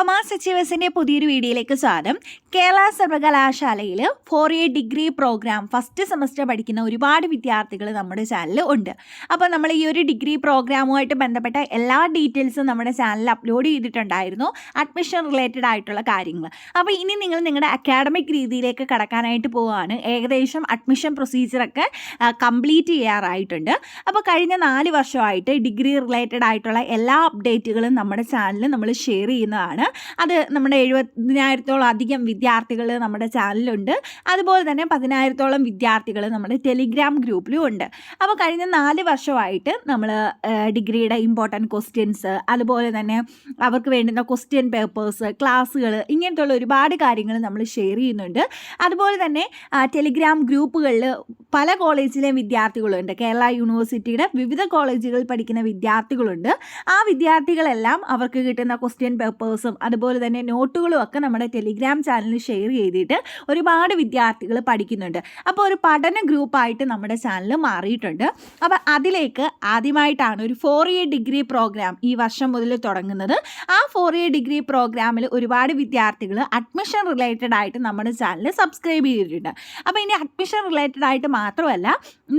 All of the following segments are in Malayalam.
കൊമേഴ്സ് അച്ചീവേഴ്സിൻ്റെ പുതിയൊരു വീഡിയോയിലേക്ക് സ്വാഗതം. കേരള സർവകലാശാലയിൽ 4 ഡിഗ്രി പ്രോഗ്രാം ഫസ്റ്റ് സെമസ്റ്റർ പഠിക്കുന്ന ഒരുപാട് വിദ്യാർത്ഥികൾ നമ്മുടെ ചാനലിൽ ഉണ്ട്. അപ്പോൾ നമ്മൾ ഈ ഒരു ഡിഗ്രി പ്രോഗ്രാമുമായിട്ട് ബന്ധപ്പെട്ട എല്ലാ ഡീറ്റെയിൽസും നമ്മുടെ ചാനലിൽ അപ്ലോഡ് ചെയ്തിട്ടുണ്ടായിരുന്നു, അഡ്മിഷൻ റിലേറ്റഡ് ആയിട്ടുള്ള കാര്യങ്ങൾ. അപ്പോൾ ഇനി നിങ്ങൾ നിങ്ങളുടെ അക്കാഡമിക് രീതിയിലേക്ക് കടക്കാനായിട്ട് പോവുകയാണ്. ഏകദേശം അഡ്മിഷൻ പ്രൊസീജിയറൊക്കെ കംപ്ലീറ്റ് ചെയ്യാറായിട്ടുണ്ട്. അപ്പോൾ കഴിഞ്ഞ 4 വർഷമായിട്ട് ഡിഗ്രി റിലേറ്റഡ് ആയിട്ടുള്ള എല്ലാ അപ്ഡേറ്റുകളും നമ്മുടെ ചാനലിൽ നമ്മൾ ഷെയർ ചെയ്യുന്നതാണ്. അത് നമ്മുടെ 70,000-ഓളം അധികം വിദ്യാർത്ഥികൾ നമ്മുടെ ചാനലിലുണ്ട്. അതുപോലെ തന്നെ 10,000-ഓളം വിദ്യാർത്ഥികൾ നമ്മുടെ ടെലിഗ്രാം ഗ്രൂപ്പിലും ഉണ്ട്. അപ്പോൾ കഴിഞ്ഞ 4 വർഷമായിട്ട് നമ്മൾ ഡിഗ്രിയുടെ ഇമ്പോർട്ടൻറ്റ് ക്വസ്റ്റ്യൻസ്, അതുപോലെ തന്നെ അവർക്ക് വേണ്ടുന്ന ക്വസ്റ്റ്യൻ പേപ്പേഴ്സ്, ക്ലാസ്സുകൾ, ഇങ്ങനത്തുള്ള ഒരുപാട് കാര്യങ്ങൾ നമ്മൾ ഷെയർ ചെയ്യുന്നുണ്ട്. അതുപോലെ തന്നെ ടെലിഗ്രാം ഗ്രൂപ്പുകളിൽ പല കോളേജിലെ വിദ്യാർത്ഥികളുണ്ട്. കേരള യൂണിവേഴ്സിറ്റിയുടെ വിവിധ കോളേജുകളിൽ പഠിക്കുന്ന വിദ്യാർത്ഥികളുണ്ട്. ആ വിദ്യാർത്ഥികളെല്ലാം അവർക്ക് കിട്ടുന്ന ക്വസ്റ്റ്യൻ പേപ്പേഴ്സും അതുപോലെ തന്നെ നോട്ടുകളും ഒക്കെ നമ്മുടെ ടെലിഗ്രാം ചാനലിൽ ഷെയർ ചെയ്തിട്ട് ഒരുപാട് വിദ്യാർത്ഥികൾ പഠിക്കുന്നുണ്ട്. അപ്പോൾ ഒരു പഠന ഗ്രൂപ്പായിട്ട് നമ്മുടെ ചാനൽ മാറിയിട്ടുണ്ട്. അപ്പോൾ അതിലേക്ക് ആദ്യമായിട്ടാണ് ഒരു 4 ഡിഗ്രി പ്രോഗ്രാം ഈ വർഷം മുതൽ തുടങ്ങുന്നത്. ആ 4 ഡിഗ്രി പ്രോഗ്രാമിൽ ഒരുപാട് വിദ്യാർത്ഥികൾ അഡ്മിഷൻ റിലേറ്റഡ് ആയിട്ട് നമ്മുടെ ചാനൽ സബ്സ്ക്രൈബ് ചെയ്തിട്ടുണ്ട്. അപ്പോൾ ഇനി അഡ്മിഷൻ റിലേറ്റഡ് ആയിട്ട് മാത്രമല്ല,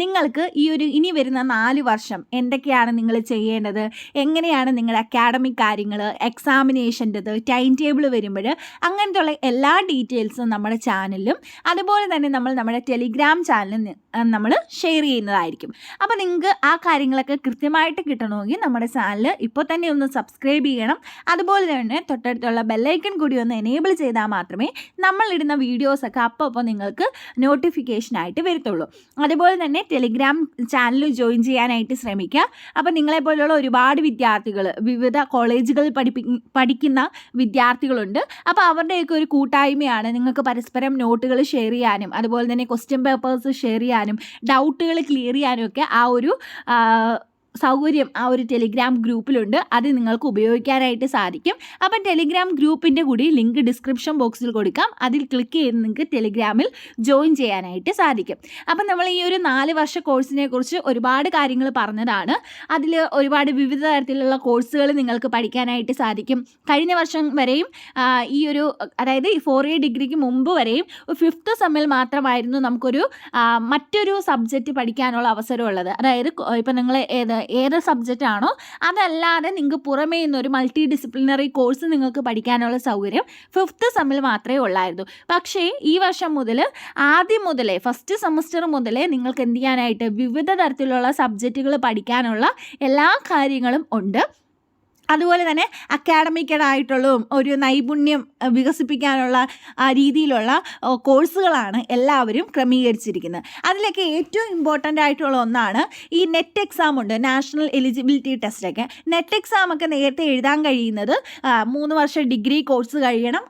നിങ്ങൾക്ക് ഈ ഒരു ഇനി വരുന്ന 4 വർഷം എന്തൊക്കെയാണ് നിങ്ങൾ ചെയ്യേണ്ടത്, എങ്ങനെയാണ് നിങ്ങളുടെ അക്കാഡമിക് കാര്യങ്ങൾ, എക്സാമിനേഷൻ്റെത്, ടൈം ടേബിൾ വരുമ്പോൾ അങ്ങനത്തുള്ള എല്ലാ ഡീറ്റെയിൽസും നമ്മുടെ ചാനലിലും അതുപോലെ തന്നെ നമ്മുടെ ടെലിഗ്രാം ചാനലിൽ നമ്മൾ ഷെയർ ചെയ്യുന്നതായിരിക്കും. അപ്പോൾ നിങ്ങൾക്ക് ആ കാര്യങ്ങളൊക്കെ കൃത്യമായിട്ട് കിട്ടണമെങ്കിൽ നമ്മുടെ ചാനൽ ഇപ്പോൾ തന്നെ ഒന്ന് സബ്സ്ക്രൈബ് ചെയ്യണം. അതുപോലെ തന്നെ തൊട്ടടുത്തുള്ള ബെല്ലൈക്കൺ കൂടി ഒന്ന് എനേബിൾ ചെയ്താൽ മാത്രമേ നമ്മളിടുന്ന വീഡിയോസൊക്കെ അപ്പോൾ നിങ്ങൾക്ക് നോട്ടിഫിക്കേഷനായിട്ട് വരത്തുള്ളൂ. അതുപോലെ തന്നെ ടെലിഗ്രാം ചാനൽ ജോയിൻ ചെയ്യാനായിട്ട് ശ്രമിക്കുക. അപ്പോൾ നിങ്ങളെപ്പോലുള്ള ഒരുപാട് വിദ്യാർത്ഥികൾ വിവിധ കോളേജുകളിൽ പഠിക്കുന്ന വിദ്യാർത്ഥികളുണ്ട്. അപ്പോൾ അവരുടെയൊക്കെ ഒരു കൂട്ടായ്മയാണ്. നിങ്ങൾക്ക് പരസ്പരം നോട്ടുകൾ ഷെയർ ചെയ്യാനും അതുപോലെ തന്നെ ക്വസ്റ്റ്യൻ പേപ്പേഴ്സ് ഷെയർ ചെയ്യാനും ഡൗട്ടുകൾ ക്ലിയർ ചെയ്യാനും ഒക്കെ ആ ഒരു സൗകര്യം ആ ഒരു ടെലിഗ്രാം ഗ്രൂപ്പിലുണ്ട്. അത് നിങ്ങൾക്ക് ഉപയോഗിക്കാനായിട്ട് സാധിക്കും. അപ്പം ടെലിഗ്രാം ഗ്രൂപ്പിൻ്റെ കൂടി ലിങ്ക് ഡിസ്ക്രിപ്ഷൻ ബോക്സിൽ കൊടുക്കാം. അതിൽ ക്ലിക്ക് ചെയ്ത് നിങ്ങൾക്ക് ടെലിഗ്രാമിൽ ജോയിൻ ചെയ്യാനായിട്ട് സാധിക്കും. അപ്പം നമ്മൾ ഈ ഒരു 4 വർഷ കോഴ്സിനെ കുറിച്ച് ഒരുപാട് കാര്യങ്ങൾ പറഞ്ഞതാണ്. അതിൽ ഒരുപാട് വിവിധ തരത്തിലുള്ള കോഴ്സുകൾ നിങ്ങൾക്ക് പഠിക്കാനായിട്ട് സാധിക്കും. കഴിഞ്ഞ വർഷം വരെയും ഈ ഒരു അതായത് 4 ഡിഗ്രിക്ക് മുമ്പ് വരെയും 5th സെമ്മിൽ മാത്രമായിരുന്നു നമുക്കൊരു മറ്റൊരു സബ്ജക്റ്റ് പഠിക്കാനുള്ള അവസരമുള്ളത്. അതായത് ഇപ്പം നിങ്ങൾ ഏത് സബ്ജക്റ്റ് ആണോ അതല്ലാതെ നിങ്ങൾക്ക് പുറമേ നിന്നൊരു മൾട്ടി ഡിസിപ്ലിനറി കോഴ്സ് നിങ്ങൾക്ക് പഠിക്കാനുള്ള സൗകര്യം 5th സെമ്മിൽ മാത്രമേ ഉള്ളായിരുന്നു. പക്ഷേ ഈ വർഷം മുതൽ ആദ്യം മുതലേ ഫസ്റ്റ് സെമസ്റ്റർ മുതലേ നിങ്ങൾക്ക് എന്ത് ചെയ്യാനായിട്ട് വിവിധ തരത്തിലുള്ള സബ്ജക്റ്റുകൾ പഠിക്കാനുള്ള എല്ലാ കാര്യങ്ങളും ഉണ്ട്. അതുപോലെ തന്നെ അക്കാഡമിക്കലായിട്ടുള്ളതും ഒരു നൈപുണ്യം വികസിപ്പിക്കാനുള്ള രീതിയിലുള്ള കോഴ്സുകളാണ് എല്ലാവരും ക്രമീകരിച്ചിരിക്കുന്നത്. അതിലൊക്കെ ഏറ്റവും ഇമ്പോർട്ടൻ്റ് ആയിട്ടുള്ള ഒന്നാണ് ഈ നെറ്റ് എക്സാം ഉണ്ട്, നാഷണൽ എലിജിബിലിറ്റി ടെസ്റ്റൊക്കെ. നെറ്റ് എക്സാമൊക്കെ നേരത്തെ എഴുതാൻ കഴിയുന്നത് 3 വർഷം ഡിഗ്രി കോഴ്സ് കഴിയണം.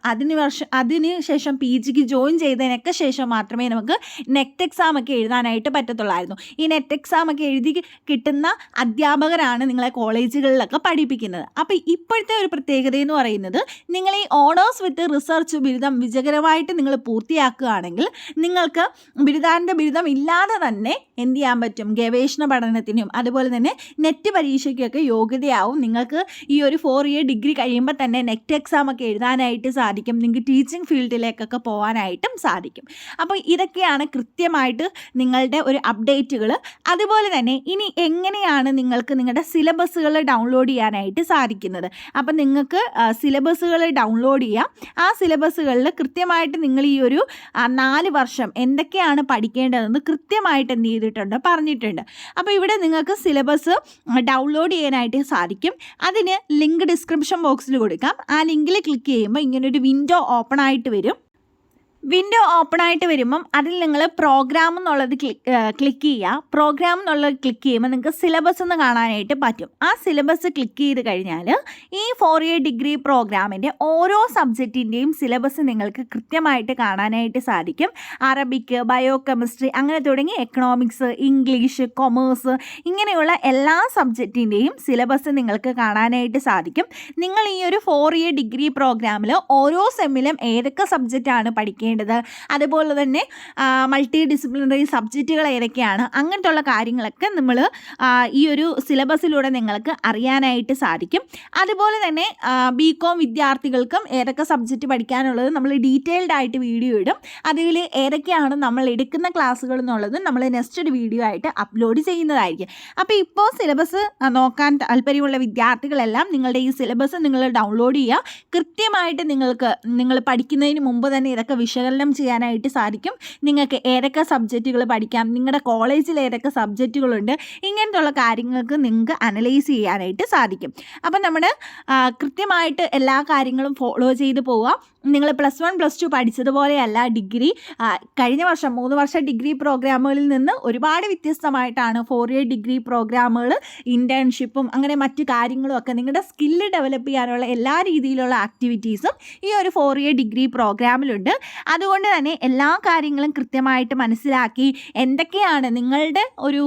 അതിന് ശേഷം PGക്ക് ജോയിൻ ചെയ്തതിനൊക്കെ ശേഷം മാത്രമേ നമുക്ക് നെറ്റ് എക്സാമൊക്കെ എഴുതാനായിട്ട് പറ്റത്തുള്ളായിരുന്നു. ഈ നെറ്റ് എക്സാമൊക്കെ എഴുതി കിട്ടുന്ന അധ്യാപകരാണ് നിങ്ങളെ കോളേജുകളിലൊക്കെ പഠിപ്പിക്കുന്നത്. അപ്പോൾ ഇപ്പോഴത്തെ ഒരു പ്രത്യേകത എന്ന് പറയുന്നത്, നിങ്ങൾ ഈ ഓണേഴ്സ് വിത്ത് റിസർച്ച് ബിരുദം വിജയകരമായിട്ട് നിങ്ങൾ പൂർത്തിയാക്കുകയാണെങ്കിൽ നിങ്ങൾക്ക് ബിരുദാനന്തര ബിരുദം ഇല്ലാതെ തന്നെ എന്ത് ചെയ്യാൻ പറ്റും, ഗവേഷണ പഠനത്തിനും അതുപോലെ തന്നെ നെറ്റ് പരീക്ഷയ്ക്കൊക്കെ യോഗ്യതയാവും. നിങ്ങൾക്ക് ഈ ഒരു 4 ഡിഗ്രി കഴിയുമ്പോൾ തന്നെ നെറ്റ് എക്സാം ഒക്കെ എഴുതാനായിട്ട് സാധിക്കും. നിങ്ങൾക്ക് ടീച്ചിങ് ഫീൽഡിലേക്കൊക്കെ പോകാനായിട്ടും സാധിക്കും. അപ്പോൾ ഇതൊക്കെയാണ് കൃത്യമായിട്ട് നിങ്ങളുടെ ഒരു അപ്ഡേറ്റുകൾ. അതുപോലെ തന്നെ ഇനി എങ്ങനെയാണ് നിങ്ങൾക്ക് നിങ്ങളുടെ സിലബസുകൾ ഡൗൺലോഡ് ചെയ്യാനായിട്ട് സാധിക്കുന്നത്. അപ്പം നിങ്ങൾക്ക് സിലബസുകൾ ഡൗൺലോഡ് ചെയ്യാം. ആ സിലബസുകളിൽ കൃത്യമായിട്ട് നിങ്ങൾ ഈ ഒരു 4 വർഷം എന്തൊക്കെയാണ് പഠിക്കേണ്ടതെന്ന് കൃത്യമായിട്ട് എന്ത് ചെയ്തിട്ടുണ്ട്, പറഞ്ഞിട്ടുണ്ട്. അപ്പോൾ ഇവിടെ നിങ്ങൾക്ക് സിലബസ് ഡൗൺലോഡ് ചെയ്യാനായിട്ട് സാധിക്കും. അതിന് ലിങ്ക് ഡിസ്ക്രിപ്ഷൻ ബോക്സിൽ കൊടുക്കാം. ആ ലിങ്കിൽ ക്ലിക്ക് ചെയ്യുമ്പോൾ ഇങ്ങനൊരു വിൻഡോ ഓപ്പൺ ആയിട്ട് വരും. വിൻഡോ ഓപ്പൺ ആയിട്ട് വരുമ്പം അതിൽ നിങ്ങൾ പ്രോഗ്രാം എന്നുള്ളത് ക്ലിക്ക് ചെയ്യുക. പ്രോഗ്രാം എന്നുള്ളത് ക്ലിക്ക് ചെയ്യുമ്പോൾ നിങ്ങൾക്ക് സിലബസ് എന്ന് കാണാനായിട്ട് പറ്റും. ആ സിലബസ് ക്ലിക്ക് ചെയ്ത് കഴിഞ്ഞാൽ ഈ 4 ഡിഗ്രി പ്രോഗ്രാമിൻ്റെ ഓരോ സബ്ജക്റ്റിൻ്റെയും സിലബസ് നിങ്ങൾക്ക് കൃത്യമായിട്ട് കാണാനായിട്ട് സാധിക്കും. അറബിക്ക്, ബയോ കെമിസ്ട്രി, അങ്ങനെ തുടങ്ങി എക്കണോമിക്സ്, ഇംഗ്ലീഷ്, കൊമേഴ്സ്, ഇങ്ങനെയുള്ള എല്ലാ സബ്ജക്റ്റിൻ്റെയും സിലബസ് നിങ്ങൾക്ക് കാണാനായിട്ട് സാധിക്കും. നിങ്ങൾ ഈ ഒരു 4 ഡിഗ്രി പ്രോഗ്രാമിൽ ഓരോ സെമ്മിലും ഏതൊക്കെ സബ്ജക്റ്റാണ് പഠിക്കേണ്ടത് പഠിക്കേണ്ടത്, അതുപോലെ തന്നെ മൾട്ടി ഡിസിപ്ലിനറി സബ്ജക്റ്റുകൾ ഏതൊക്കെയാണ്, അങ്ങനത്തുള്ള കാര്യങ്ങളൊക്കെ നമ്മൾ ഈ ഒരു സിലബസിലൂടെ നിങ്ങൾക്ക് അറിയാനായിട്ട് സാധിക്കും. അതുപോലെ തന്നെ ബികോം വിദ്യാർത്ഥികൾക്കും ഏതൊക്കെ സബ്ജക്റ്റ് പഠിക്കാനുള്ളത് നമ്മൾ ഡീറ്റെയിൽഡ് ആയിട്ട് വീഡിയോ ഇടും. അതിൽ ഏതൊക്കെയാണ് നമ്മൾ എടുക്കുന്ന ക്ലാസ്സുകൾ എന്നുള്ളത് നമ്മൾ നെക്സ്റ്റ് ഒരു വീഡിയോ ആയിട്ട് അപ്ലോഡ് ചെയ്യുന്നതായിരിക്കും. അപ്പോൾ ഇപ്പോൾ സിലബസ് നോക്കാൻ താല്പര്യമുള്ള വിദ്യാർത്ഥികളെല്ലാം നിങ്ങളുടെ ഈ സിലബസ് നിങ്ങൾ ഡൗൺലോഡ് ചെയ്യുക. കൃത്യമായിട്ട് നിങ്ങൾ പഠിക്കുന്നതിന് മുമ്പ് തന്നെ ഇതൊക്കെ വിശകലനം ചെയ്യാനായിട്ട് സാധിക്കും. നിങ്ങൾക്ക് ഏതൊക്കെ സബ്ജക്റ്റുകൾ പഠിക്കാം, നിങ്ങളുടെ കോളേജിൽ ഏതൊക്കെ സബ്ജക്റ്റുകളുണ്ട്, ഇങ്ങനത്തുള്ള കാര്യങ്ങൾക്ക് നിങ്ങൾക്ക് അനലൈസ് ചെയ്യാനായിട്ട് സാധിക്കും. അപ്പം നമ്മൾ കൃത്യമായിട്ട് എല്ലാ കാര്യങ്ങളും ഫോളോ ചെയ്ത് പോവുക. നിങ്ങൾ +1 +2 പഠിച്ചതുപോലെയല്ല ഡിഗ്രി. കഴിഞ്ഞ വർഷം 3 വർഷ ഡിഗ്രി പ്രോഗ്രാമുകളിൽ നിന്ന് ഒരുപാട് വ്യത്യസ്തമായിട്ടാണ് 4 ഇയർ ഡിഗ്രി പ്രോഗ്രാമുകൾ, ഇൻറ്റേൺഷിപ്പും അങ്ങനെ മറ്റു കാര്യങ്ങളും ഒക്കെ നിങ്ങളുടെ സ്കില്ല് ഡെവലപ്പ് ചെയ്യാനുള്ള എല്ലാ രീതിയിലുള്ള ആക്ടിവിറ്റീസും ഈ ഒരു 4 ഇയർ ഡിഗ്രി പ്രോഗ്രാമിലുണ്ട്. അതുകൊണ്ട് തന്നെ എല്ലാ കാര്യങ്ങളും കൃത്യമായിട്ട് മനസ്സിലാക്കി എന്തൊക്കെയാണ് നിങ്ങളുടെ ഒരു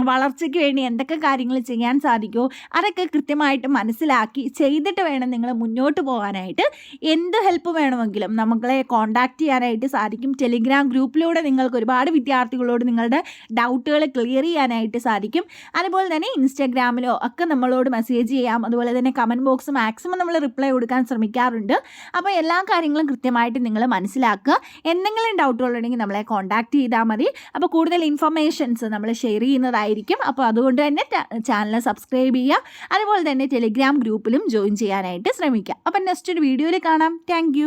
വളർച്ചയ്ക്ക് വേണ്ടി എന്തൊക്കെ കാര്യങ്ങൾ ചെയ്യാൻ സാധിക്കുമോ അതൊക്കെ കൃത്യമായിട്ട് മനസ്സിലാക്കി ചെയ്തിട്ട് വേണം നിങ്ങൾ മുന്നോട്ട് പോകാനായിട്ട്. എന്ത് ഹെൽപ്പ് വേണമെങ്കിലും നമ്മളെ കോൺടാക്റ്റ് ചെയ്യാനായിട്ട് സാധിക്കും. ടെലിഗ്രാം ഗ്രൂപ്പിലൂടെ നിങ്ങൾക്ക് ഒരുപാട് വിദ്യാർത്ഥികളോട് നിങ്ങളുടെ ഡൗട്ടുകൾ ക്ലിയർ ചെയ്യാനായിട്ട് സാധിക്കും. അതുപോലെ തന്നെ ഇൻസ്റ്റാഗ്രാമിലോ ഒക്കെ നമ്മളോട് മെസ്സേജ് ചെയ്യാം. അതുപോലെ തന്നെ കമൻറ്റ് ബോക്സ് മാക്സിമം നമ്മൾ റിപ്ലൈ കൊടുക്കാൻ ശ്രമിക്കാറുണ്ട്. അപ്പോൾ എല്ലാ കാര്യങ്ങളും കൃത്യമായിട്ട് നിങ്ങൾ മനസ്സിലാക്കുക. എന്തെങ്കിലും ഡൗട്ടുകളുണ്ടെങ്കിൽ നമ്മളെ കോൺടാക്റ്റ് ചെയ്താൽ മതി. അപ്പോൾ കൂടുതൽ ഇൻഫർമേഷൻസ് നമ്മൾ ഷെയർ ചെയ്യുന്നതായിരിക്കും. അപ്പോൾ അതുകൊണ്ട് തന്നെ ചാനൽ സബ്സ്ക്രൈബ് ചെയ്യുക. അതുപോലെ തന്നെ ടെലിഗ്രാം ഗ്രൂപ്പിലും ജോയിൻ ചെയ്യാനായിട്ട് ശ്രമിക്കുക. അപ്പം നെക്സ്റ്റ് ഒരു വീഡിയോയിൽ കാണാം. താങ്ക്